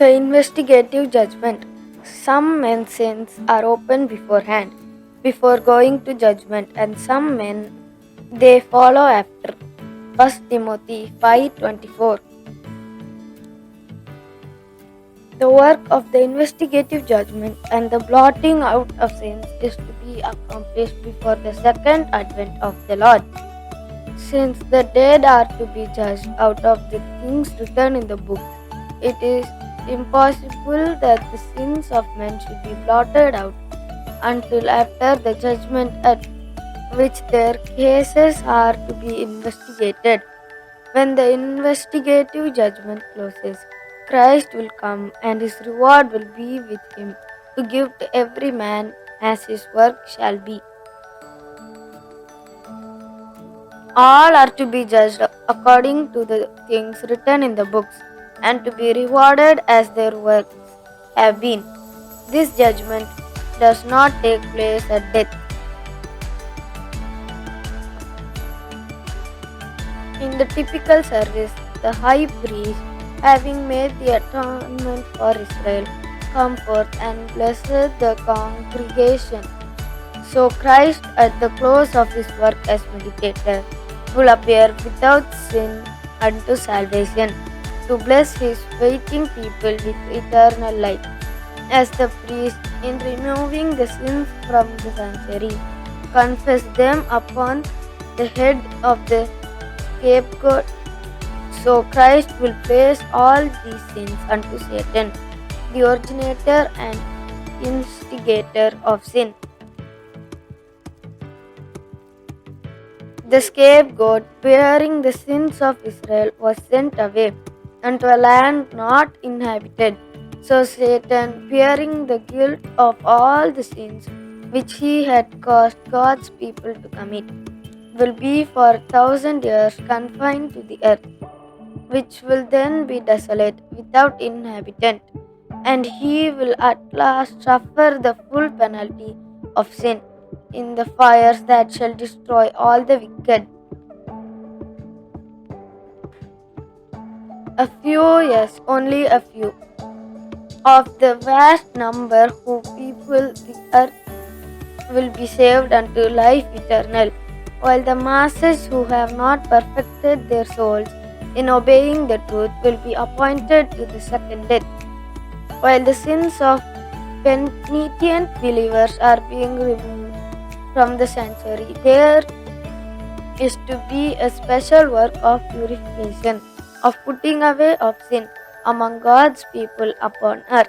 The investigative judgment. Some men's sins are open beforehand, before going to judgment, and some men they follow after. 1 Timothy 5:24. The work of the investigative judgment and the blotting out of sins is to be accomplished before the second advent of the Lord. Since the dead are to be judged out of the things written in the book, it is impossible that the sins of men should be blotted out until after the judgment at which their cases are to be investigated. When the investigative judgment closes, Christ will come and his reward will be with him to give to every man as his work shall be. All are to be judged according to the things written in the books and to be rewarded as their works have been. This judgment does not take place at death. In the typical service, the high priest, having made the atonement for Israel, come forth and blessed the congregation. So Christ, at the close of his work as mediator, will appear without sin unto salvation, to bless his waiting people with eternal life. As the priest, in removing the sins from the sanctuary, confessed them upon the head of the scapegoat, so Christ will place all these sins unto Satan, the originator and instigator of sin. The scapegoat, bearing the sins of Israel, was sent away unto a land not inhabited. So Satan, bearing the guilt of all the sins which he had caused God's people to commit, will be for 1,000 years confined to the earth, which will then be desolate without inhabitant, and he will at last suffer the full penalty of sin in the fires that shall destroy all the wicked. A few, yes, only a few, of the vast number who people the earth will be saved unto life eternal, while the masses who have not perfected their souls in obeying the truth will be appointed to the second death. While the sins of penitent believers are being removed from the sanctuary, there is to be a special work of purification, of putting away of sin among God's people upon earth.